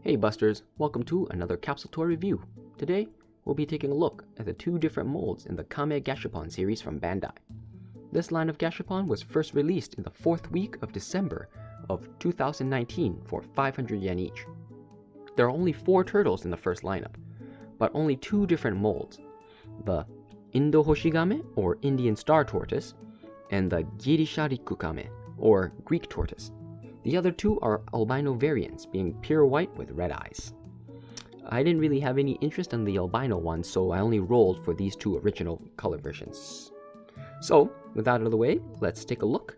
Hey Busters, welcome to another Capsule Toy review. Today, we'll be taking a look at the two different molds in the Kame Gashapon series from Bandai. This line of Gashapon was first released in the 4th week of December of 2019 for 500 yen each. There are only 4 turtles in the first lineup, but only 2 different molds. The Indohoshigame, or Indian Star Tortoise, and the Girisharikugame, or Greek Tortoise. The other 2 are albino variants, being pure white with red eyes. I didn't really have any interest in the albino one, so I only rolled for these 2 original color versions. So, with that out of the way, let's take a look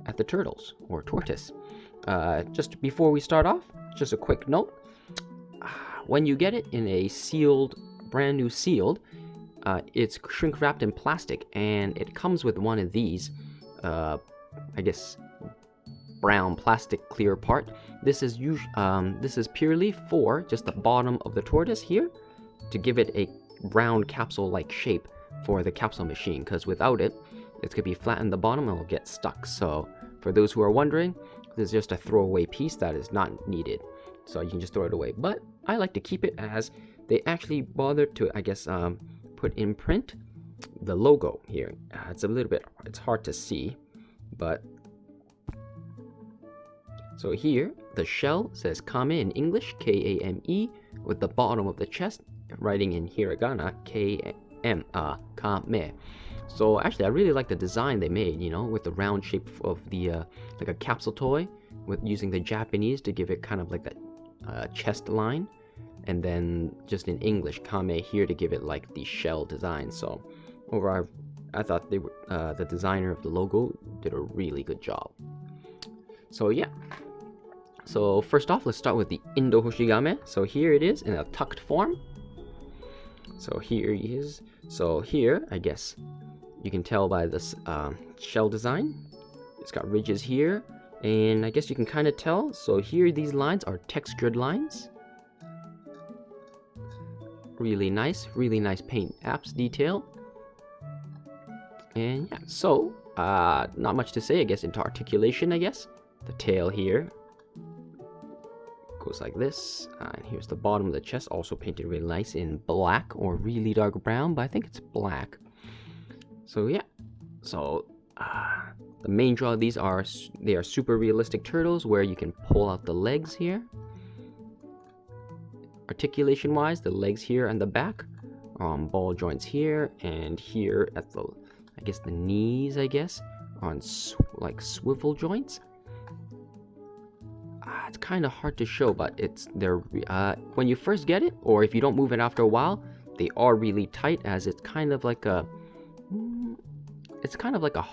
at the turtles, or tortoise. Just before we start off, just a quick note. When you get it in a sealed, brand new sealed, it's shrink wrapped in plastic, and it comes with one of these, brown plastic clear part. This is purely for just the bottom of the tortoise here, to give it a round capsule-like shape for the capsule machine, because without it, it's going to be flat in the bottom and it'll get stuck. So for those who are wondering, this is just a throwaway piece that is not needed, so you can just throw it away. But I like to keep it, as they actually bothered to, put in print the logo here. It's hard to see, but so here, the shell says Kame in English, K-A-M-E, with the bottom of the chest writing in hiragana, K-M, Kame. So actually, I really like the design they made, with the round shape of the, like a capsule toy, with using the Japanese to give it kind of like that chest line, and then just in English, Kame here to give it like the shell design. So overall, I thought they were, the designer of the logo did a really good job. So yeah. So first off, let's start with the Indohoshigame. So here it is in a tucked form. So here he is. So here, I guess, you can tell by this shell design. It's got ridges here, and I guess you can kind of tell. So here, these lines are textured lines. Really nice paint apps detail. And yeah, so not much to say, I guess, into articulation, I guess. The tail here goes like this, and here's the bottom of the chest, also painted really nice in black or really dark brown, but I think it's black. So yeah, so the main draw of these are, they are super realistic turtles, where you can pull out the legs here. Articulation wise, the legs here and the back are on ball joints here, and here at the, I guess the knees, on like swivel joints. It's kind of hard to show, but when you first get it, or if you don't move it after a while, they are really tight, as it's kind of like a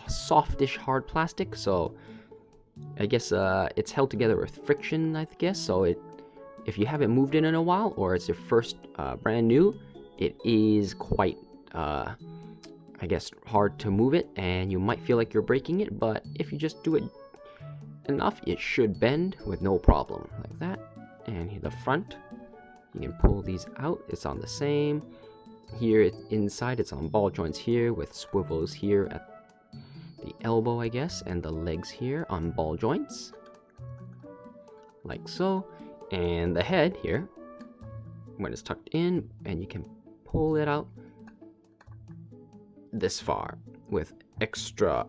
softish hard plastic. So I guess it's held together with friction, I guess. So if you haven't moved it in a while, or it's your first brand new, it is quite hard to move it, and you might feel like you're breaking it. But if you just do it enough, it should bend with no problem, like that. And here, the front, you can pull these out, it's on the same. Here inside, it's on ball joints here, with swivels here at the elbow, I guess, and the legs here on ball joints, like so. And the head here, when it's tucked in, and you can pull it out this far with extra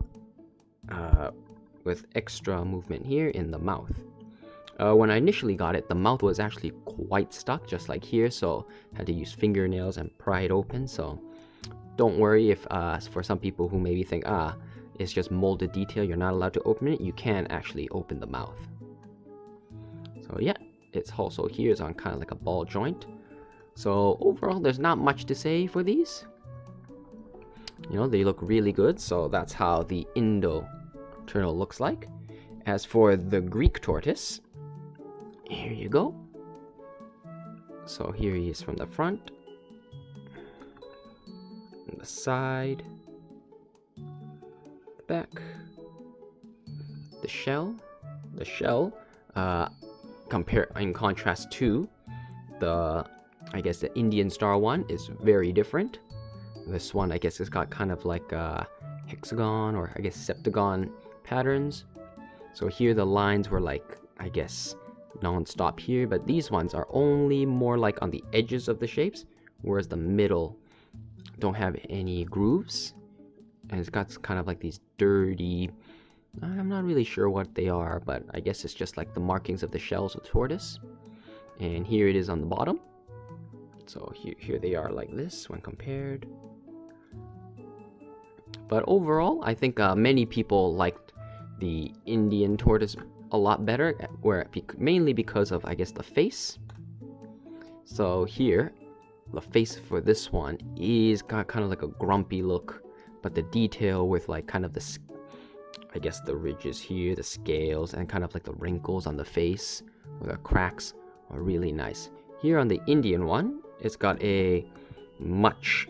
movement here in the mouth. When I initially got it, the mouth was actually quite stuck, just like here, so I had to use fingernails and pry it open. So don't worry if for some people who maybe think, it's just molded detail, you're not allowed to open it, you can actually open the mouth. So yeah, it's also here is on kind of like a ball joint. So overall, there's not much to say for these. They look really good, so that's how the Indo turtle looks like. As for the Greek tortoise, here you go. So here he is from the front, and the side, the back, the shell. In contrast to the Indian Star one, is very different. This one, has got kind of like a hexagon, or septagon patterns. So here the lines were like, non-stop here, but these ones are only more like on the edges of the shapes, whereas the middle don't have any grooves, and it's got kind of like these dirty, I'm not really sure what they are, but I guess it's just like the markings of the shells of tortoise. And here it is on the bottom. So here they are like this when compared. But overall, I think many people liked the Indian tortoise a lot better, mainly because of, I guess, the face. So here, the face for this one is got kind of like a grumpy look, but the detail with like kind of the, I guess, the ridges here, the scales, and kind of like the wrinkles on the face or the cracks are really nice. Here on the Indian one, it's got a much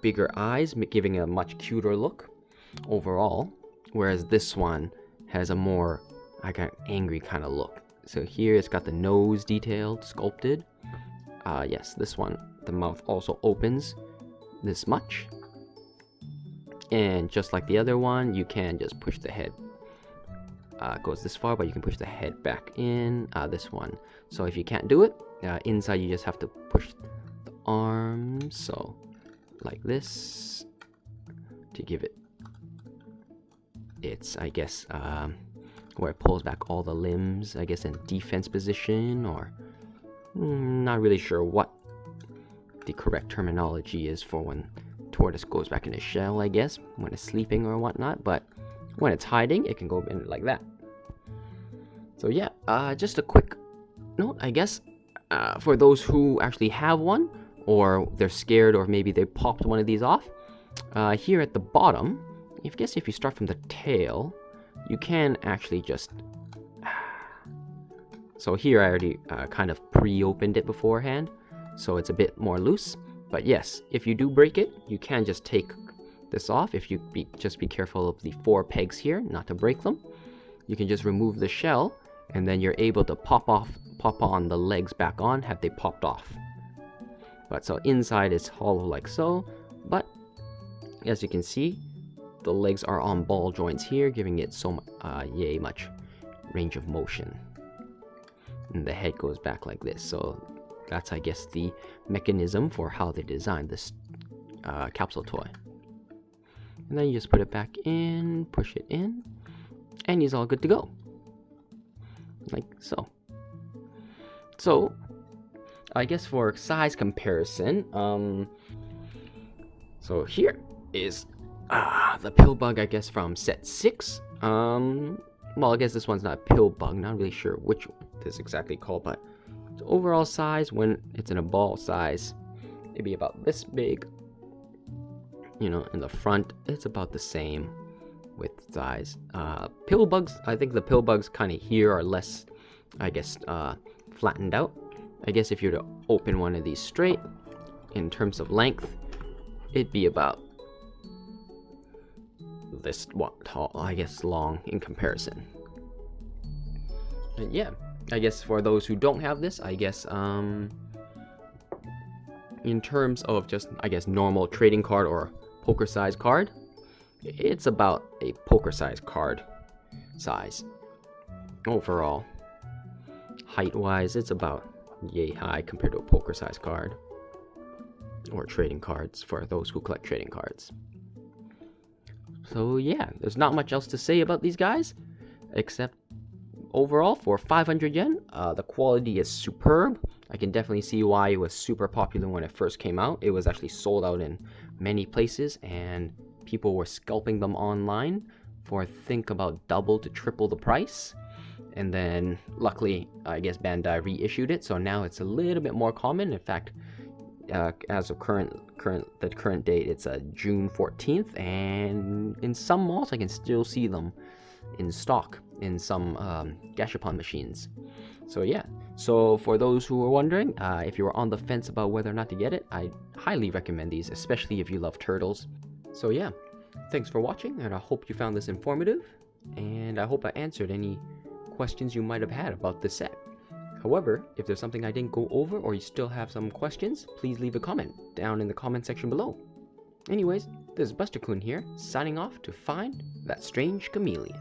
bigger eyes, giving a much cuter look overall, whereas this one has a more, I got angry kind of look. So here it's got the nose detailed, sculpted. Yes, this one, the mouth also opens this much. And just like the other one, you can just push the head. It goes this far, but you can push the head back in. This one. So if you can't do it, inside you just have to push the arms. So like this to give it its, I guess, where it pulls back all the limbs, I guess, in defense position, or not really sure what the correct terminology is for when tortoise goes back in its shell, I guess, when it's sleeping or whatnot, but when it's hiding, it can go in like that. So yeah, just a quick note, I guess, for those who actually have one, or they're scared, or maybe they popped one of these off, here at the bottom, I guess if you start from the tail, you can actually just... So here I already kind of pre-opened it beforehand, so it's a bit more loose. But yes, if you do break it, you can just take this off. If you just be careful of the 4 pegs here, not to break them. You can just remove the shell, and then you're able to pop on the legs back on, have they popped off. But so inside is hollow like so, but as you can see, the legs are on ball joints here, giving it so much range of motion. And the head goes back like this, so that's, I guess, the mechanism for how they designed this capsule toy. And then you just put it back in, push it in, and he's all good to go. Like so. So, I guess for size comparison, so here is the pill bug, I guess, from set 6. Well, I guess this one's not a pill bug, not really sure which this is exactly called, but the overall size, when it's in a ball size, it'd be about this big. You know, in the front, it's about the same with size. Pill bugs, I think the pill bugs kind of here are less, I guess, flattened out. I guess if you were to open one of these straight, in terms of length, it'd be about this tall, I guess, long in comparison. And yeah, I guess for those who don't have this, I guess, in terms of just, I guess, normal trading card or poker size card, it's about a poker size card size. Overall, height wise, it's about yay high compared to a poker size card or trading cards for those who collect trading cards. So yeah, there's not much else to say about these guys, except overall for 500 yen, the quality is superb. I can definitely see why it was super popular when it first came out. It was actually sold out in many places, and people were scalping them online for, I think, about double to triple the price. And then luckily, I guess Bandai reissued it, so now it's a little bit more common. In fact, as of the current date, it's June 14th, and in some malls I can still see them in stock in some Gashapon machines. So yeah, so for those who are wondering, if you were on the fence about whether or not to get it, I highly recommend these, especially if you love turtles. So yeah, thanks for watching, and I hope you found this informative, and I hope I answered any questions you might have had about this set. However, if there's something I didn't go over, or you still have some questions, please leave a comment down in the comment section below. Anyways, this is Buster-kun here, signing off to find that strange chameleon.